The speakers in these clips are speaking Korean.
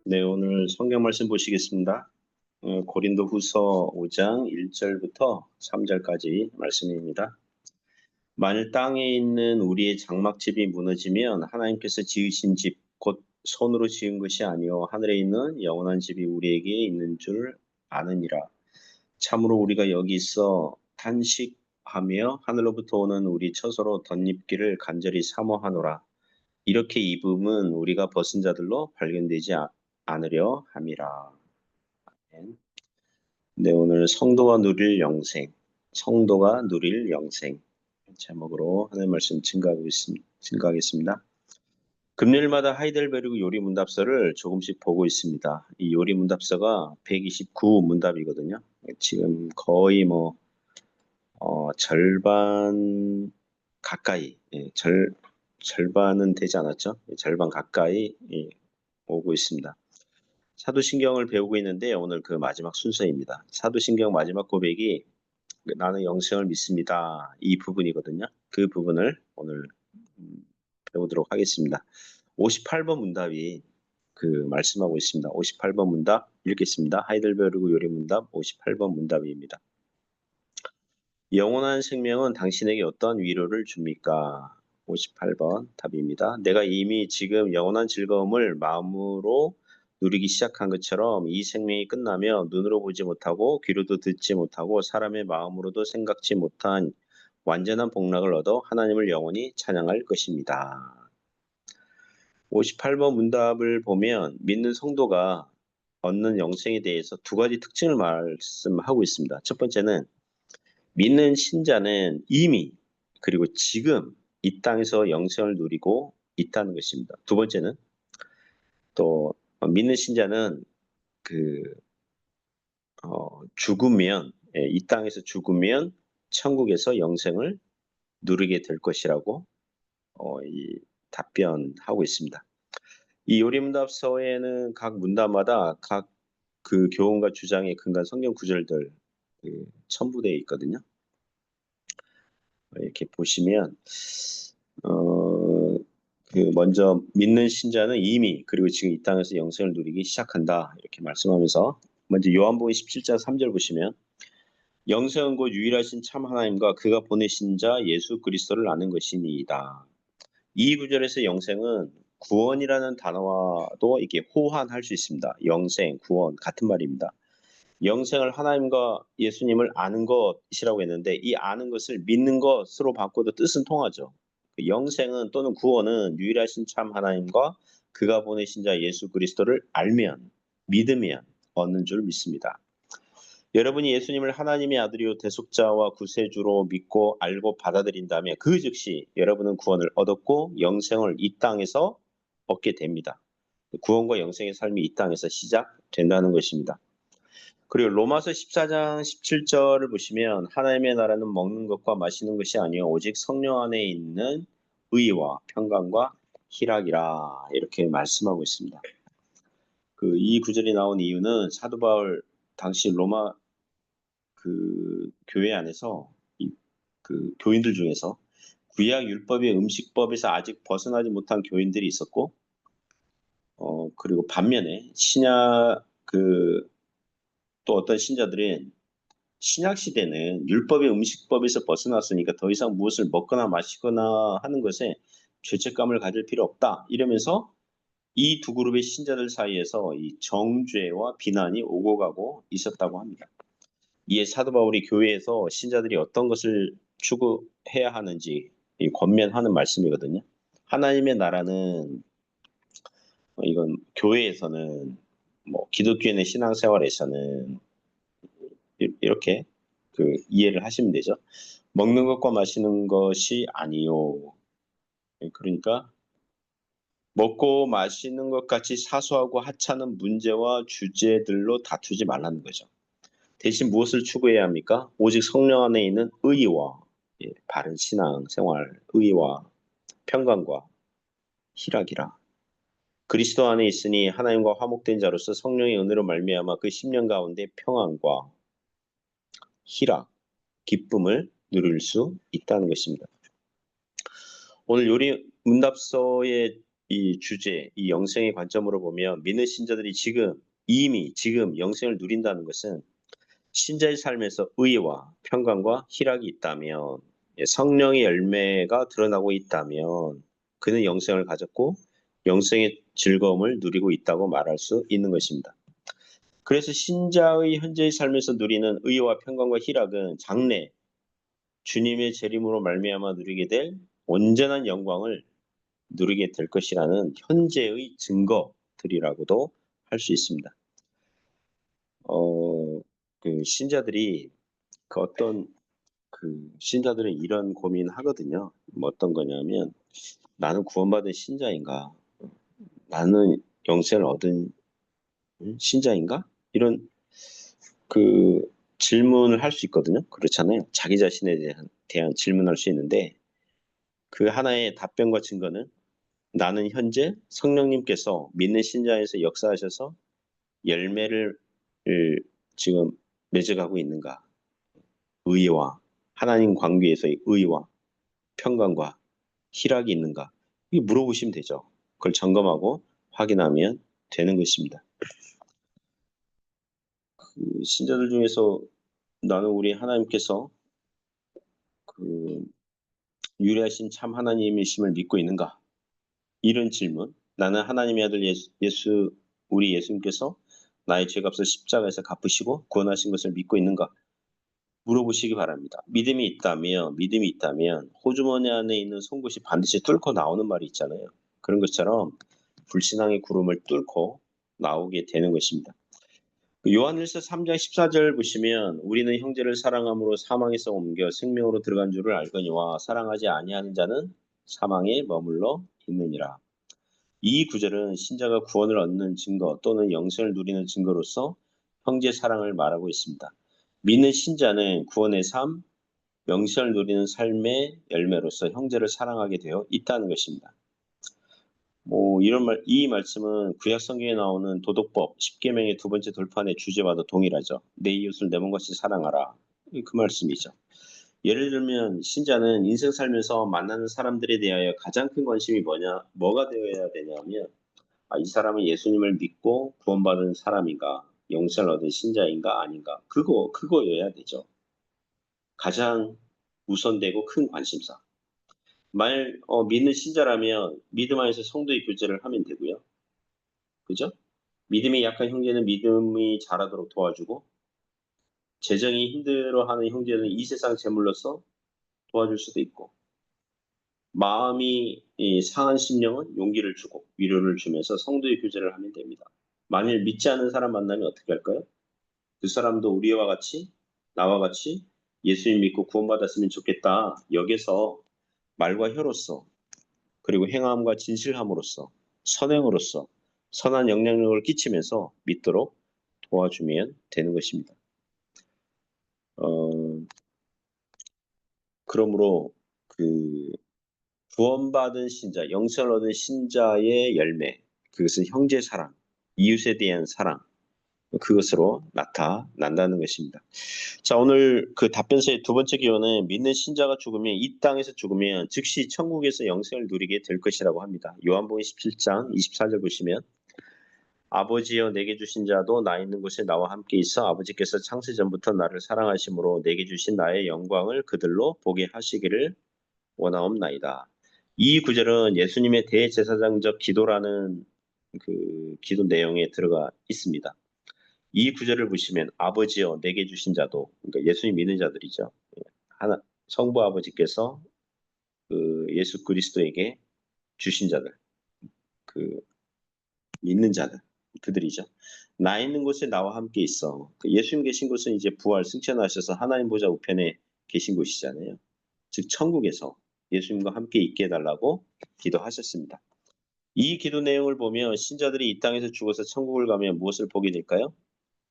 네, 오늘 성경 말씀 보시겠습니다. 고린도후서 5장 1절부터 3절까지 말씀입니다. 만일 땅에 있는 우리의 장막집이 무너지면 하나님께서 지으신 집, 곧 손으로 지은 것이 아니요 하늘에 있는 영원한 집이 우리에게 있는 줄 아느니라. 참으로 우리가 여기 있어 탄식하며 하늘로부터 오는 우리 처소로 덧입기를 간절히 사모하노라. 이렇게 입음은 우리가 벗은 자들로 발견되지 않으려 함이라. 네, 오늘 성도가 누릴 영생, 성도가 누릴 영생 제목으로 하나님 말씀 증가하겠습니다. 금요일마다 하이델베르그 요리문답서를 조금씩 보고 있습니다. 이 요리문답서가 129문답이거든요. 지금 거의 절반 가까이, 절반은 되지 않았죠? 절반 가까이 오고 있습니다. 사도신경을 배우고 있는데 오늘 그 마지막 순서입니다. 사도신경 마지막 고백이 나는 영생을 믿습니다. 이 부분이거든요. 그 부분을 오늘 배우도록 하겠습니다. 58번 문답이 그 말씀하고 있습니다. 58번 문답 읽겠습니다. 하이델베르그 요리문답 58번 문답입니다. 영원한 생명은 당신에게 어떤 위로를 줍니까? 58번 답입니다. 내가 이미 지금 영원한 즐거움을 마음으로 누리기 시작한 것처럼 이 생명이 끝나며 눈으로 보지 못하고 귀로도 듣지 못하고 사람의 마음으로도 생각지 못한 완전한 복락을 얻어 하나님을 영원히 찬양할 것입니다. 58번 문답을 보면 믿는 성도가 얻는 영생에 대해서 두 가지 특징을 말씀하고 있습니다. 첫 번째는 믿는 신자는 이미 그리고 지금 이 땅에서 영생을 누리고 있다는 것입니다. 두 번째는 또 믿는 신자는 죽으면 이 땅에서 죽으면 천국에서 영생을 누리게 될 것이라고 답변하고 있습니다. 이 요리문답서에는 각 문답마다 각 그 교훈과 주장의 근간 성경 구절들 첨부되어 있거든요. 이렇게 보시면 먼저 믿는 신자는 이미 그리고 지금 이 땅에서 영생을 누리기 시작한다 이렇게 말씀하면서 먼저 요한복음 17장 3절 보시면 영생은 곧 유일하신 참 하나님과 그가 보내신 자 예수 그리스도를 아는 것이니이다. 이 구절에서 영생은 구원이라는 단어와도 이렇게 호환할 수 있습니다. 영생, 구원 같은 말입니다. 영생을 하나님과 예수님을 아는 것이라고 했는데 이 아는 것을 믿는 것으로 바꿔도 뜻은 통하죠. 영생은 또는 구원은 유일하신 참 하나님과 그가 보내신 자 예수 그리스도를 알면 믿으면 얻는 줄 믿습니다. 여러분이 예수님을 하나님의 아들이요 대속자와 구세주로 믿고 알고 받아들인다면 그 즉시 여러분은 구원을 얻었고 영생을 이 땅에서 얻게 됩니다. 구원과 영생의 삶이 이 땅에서 시작된다는 것입니다. 그리고 로마서 14장 17절을 보시면 하나님의 나라는 먹는 것과 마시는 것이 아니요 오직 성령 안에 있는 의와 평강과 희락이라 이렇게 말씀하고 있습니다. 이 구절이 나온 이유는 사도 바울 당시 로마 교회 안에서 교인들 중에서 구약 율법의 음식법에서 아직 벗어나지 못한 교인들이 있었고 그리고 반면에 신약 또 어떤 신자들은 신약 시대는 율법의 음식법에서 벗어났으니까 더 이상 무엇을 먹거나 마시거나 하는 것에 죄책감을 가질 필요 없다. 이러면서 이 두 그룹의 신자들 사이에서 이 정죄와 비난이 오고 가고 있었다고 합니다. 이에 사도 바울이 교회에서 신자들이 어떤 것을 추구해야 하는지 권면하는 말씀이거든요. 하나님의 나라는 이건 교회에서는 기독교인의 신앙생활에서는 이렇게 이해를 하시면 되죠. 먹는 것과 마시는 것이 아니요. 그러니까 먹고 마시는 것 같이 사소하고 하찮은 문제와 주제들로 다투지 말라는 거죠. 대신 무엇을 추구해야 합니까? 오직 성령 안에 있는 의와 바른 신앙생활, 의와 평강과 희락이라. 그리스도 안에 있으니 하나님과 화목된 자로서 성령의 은혜로 말미암아 그 10년 가운데 평안과 희락, 기쁨을 누릴 수 있다는 것입니다. 오늘 요리 문답서의 이 주제, 이 영생의 관점으로 보면 믿는 신자들이 이미 지금 영생을 누린다는 것은 신자의 삶에서 의와 평강과 희락이 있다면, 성령의 열매가 드러나고 있다면 그는 영생을 가졌고 영생의 즐거움을 누리고 있다고 말할 수 있는 것입니다. 그래서 신자의 현재의 삶에서 누리는 의와 평강과 희락은 장래 주님의 재림으로 말미암아 누리게 될 온전한 영광을 누리게 될 것이라는 현재의 증거들이라고도 할 수 있습니다. 신자들이 신자들은 이런 고민하거든요. 뭐 어떤 거냐면 나는 구원받은 신자인가? 나는 영생을 얻은 신자인가? 이런 질문을 할 수 있거든요. 그렇잖아요. 자기 자신에 대한 질문할 수 있는데 그 하나의 답변과 증거는 나는 현재 성령님께서 믿는 신자에서 역사하셔서 열매를 지금 맺어가고 있는가? 의와 하나님 관계에서의 의와 평강과 희락이 있는가? 이 물어보시면 되죠. 그걸 점검하고 확인하면 되는 것입니다. 신자들 중에서 나는 우리 하나님께서 유일하신 참 하나님이심을 믿고 있는가? 이런 질문. 나는 하나님의 아들 우리 예수님께서 나의 죄값을 십자가에서 갚으시고 구원하신 것을 믿고 있는가? 물어보시기 바랍니다. 믿음이 있다면 호주머니 안에 있는 송곳이 반드시 뚫고 나오는 말이 있잖아요. 그런 것처럼 불신앙의 구름을 뚫고 나오게 되는 것입니다. 요한일서 3장 14절 보시면 우리는 형제를 사랑함으로 사망에서 옮겨 생명으로 들어간 줄을 알거니와 사랑하지 아니하는 자는 사망에 머물러 있느니라. 이 구절은 신자가 구원을 얻는 증거 또는 영생을 누리는 증거로서 형제 사랑을 말하고 있습니다. 믿는 신자는 구원의 삶, 영생을 누리는 삶의 열매로서 형제를 사랑하게 되어 있다는 것입니다. 이 말씀은 구약 성경에 나오는 도덕법 10계명의 두 번째 돌판의 주제와도 동일하죠. 내 이웃을 내 몸같이 사랑하라. 그 말씀이죠. 예를 들면 신자는 인생 살면서 만나는 사람들에 대하여 가장 큰 관심이 뭐가 되어야 되냐면 이 사람은 예수님을 믿고 구원받은 사람인가, 영생을 얻은 신자인가 아닌가, 그거여야 되죠. 가장 우선되고 큰 관심사. 믿는 신자라면 믿음 안에서 성도의 교제를 하면 되고요. 그죠? 믿음이 약한 형제는 믿음이 자라도록 도와주고, 재정이 힘들어하는 형제는 이 세상 재물로서 도와줄 수도 있고, 마음이 상한 심령은 용기를 주고 위로를 주면서 성도의 교제를 하면 됩니다. 만일 믿지 않는 사람 만나면 어떻게 할까요? 그 사람도 나와 같이 예수님 믿고 구원받았으면 좋겠다. 여기서 말과 혀로서 그리고 행함과 진실함으로써 선행으로써 선한 영향력을 끼치면서 믿도록 도와주면 되는 것입니다. 그러므로 구원받은 신자, 영생을 얻은 신자의 열매, 그것은 형제 사랑, 이웃에 대한 사랑, 그것으로 나타난다는 것입니다. 자, 오늘 답변서의 두 번째 기호는 믿는 신자가 죽으면 이 땅에서 죽으면 즉시 천국에서 영생을 누리게 될 것이라고 합니다. 요한복음 17장 24절 보시면 아버지여 내게 주신 자도 나 있는 곳에 나와 함께 있어 아버지께서 창세 전부터 나를 사랑하심으로 내게 주신 나의 영광을 그들로 보게 하시기를 원하옵나이다. 이 구절은 예수님의 대제사장적 기도라는 기도 내용에 들어가 있습니다. 이 구절을 보시면 아버지여 내게 주신 자도, 그러니까 예수님 믿는 자들이죠. 성부 아버지께서 예수 그리스도에게 주신 자들, 믿는 자들, 그들이죠. 나 있는 곳에 나와 함께 있어. 예수님 계신 곳은 이제 부활 승천하셔서 하나님 보좌 우편에 계신 곳이잖아요. 즉 천국에서 예수님과 함께 있게 해달라고 기도하셨습니다. 이 기도 내용을 보면 신자들이 이 땅에서 죽어서 천국을 가면 무엇을 보게 될까요?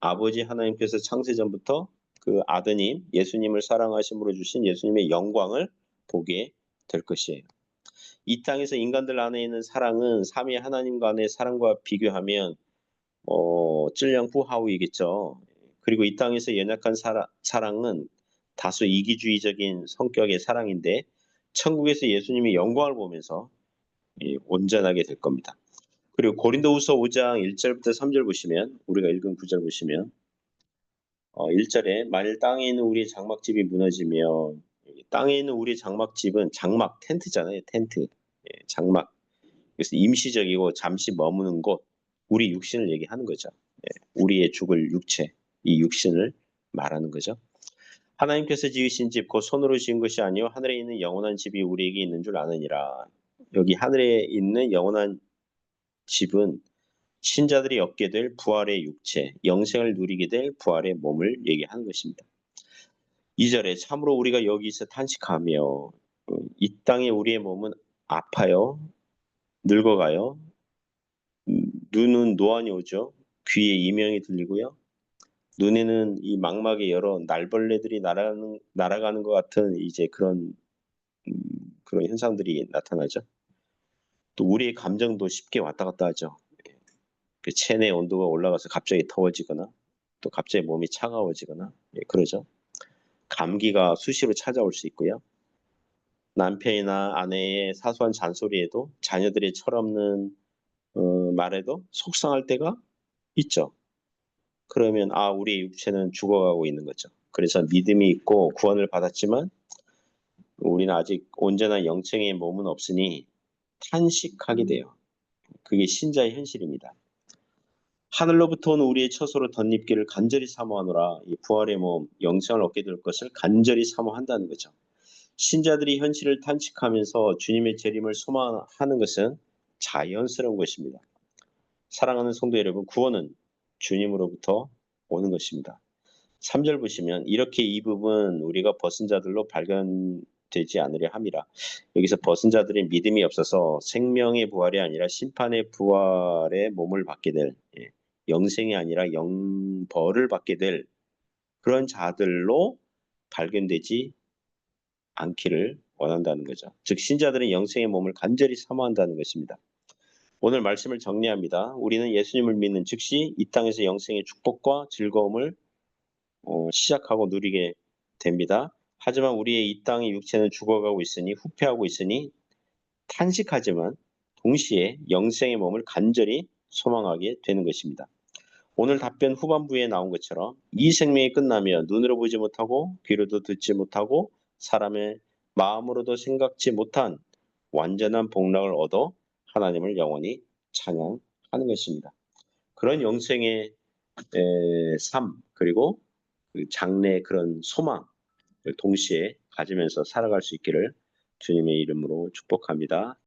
아버지 하나님께서 창세전부터 그 아드님 예수님을 사랑하심으로 주신 예수님의 영광을 보게 될 것이에요. 이 땅에서 인간들 안에 있는 사랑은 삼위 하나님 간의 사랑과 비교하면 찔량후하우이겠죠. 그리고 이 땅에서 연약한 사랑은 다소 이기주의적인 성격의 사랑인데 천국에서 예수님의 영광을 보면서 온전하게 될 겁니다. 그리고 고린도후서 5장 1절부터 3절 보시면 우리가 읽은 9절 보시면 1절에 만일 땅에 있는 우리의 장막집이 무너지면 땅에 있는 우리의 장막집은 장막 텐트잖아요. 텐트. 장막. 그래서 임시적이고 잠시 머무는 곳. 우리 육신을 얘기하는 거죠. 우리의 죽을 육체. 이 육신을 말하는 거죠. 하나님께서 지으신 집, 곧 손으로 지은 것이 아니요 하늘에 있는 영원한 집이 우리에게 있는 줄 아느니라. 여기 하늘에 있는 영원한 집은 신자들이 얻게 될 부활의 육체, 영생을 누리게 될 부활의 몸을 얘기하는 것입니다. 2절에 참으로 우리가 여기서 탄식하며 이 땅에 우리의 몸은 아파요, 늙어가요, 눈은 노안이 오죠, 귀에 이명이 들리고요, 눈에는 이 망막에 여러 날벌레들이 날아가는 것 같은 이제 그런 현상들이 나타나죠. 또 우리의 감정도 쉽게 왔다 갔다 하죠. 그 체내 온도가 올라가서 갑자기 더워지거나 또 갑자기 몸이 차가워지거나 그러죠. 감기가 수시로 찾아올 수 있고요. 남편이나 아내의 사소한 잔소리에도 자녀들의 철없는 말에도 속상할 때가 있죠. 그러면 우리의 육체는 죽어가고 있는 거죠. 그래서 믿음이 있고 구원을 받았지만 우리는 아직 온전한 영생의 몸은 없으니 탄식하게 돼요. 그게 신자의 현실입니다. 하늘로부터 온 우리의 처소로 덧입기를 간절히 사모하노라. 이 부활의 몸, 영생을 얻게 될 것을 간절히 사모한다는 거죠. 신자들이 현실을 탄식하면서 주님의 재림을 소망하는 것은 자연스러운 것입니다. 사랑하는 성도 여러분, 구원은 주님으로부터 오는 것입니다. 3절 보시면 이렇게 이 부분 우리가 벗은 자들로 발견되지 않으려 함이라. 여기서 벗은 자들의 믿음이 없어서 생명의 부활이 아니라 심판의 부활의 몸을 받게 될 영생이 아니라 영벌을 받게 될 그런 자들로 발견되지 않기를 원한다는 거죠. 즉 신자들은 영생의 몸을 간절히 사모한다는 것입니다. 오늘 말씀을 정리합니다. 우리는 예수님을 믿는 즉시 이 땅에서 영생의 축복과 즐거움을 시작하고 누리게 됩니다. 하지만 우리의 이 땅의 육체는 죽어가고 있으니 후퇴하고 있으니 탄식하지만 동시에 영생의 몸을 간절히 소망하게 되는 것입니다. 오늘 답변 후반부에 나온 것처럼 이 생명이 끝나면 눈으로 보지 못하고 귀로도 듣지 못하고 사람의 마음으로도 생각지 못한 완전한 복락을 얻어 하나님을 영원히 찬양하는 것입니다. 그런 영생의 삶 그리고 그 장래의 그런 소망을 동시에 가지면서 살아갈 수 있기를 주님의 이름으로 축복합니다.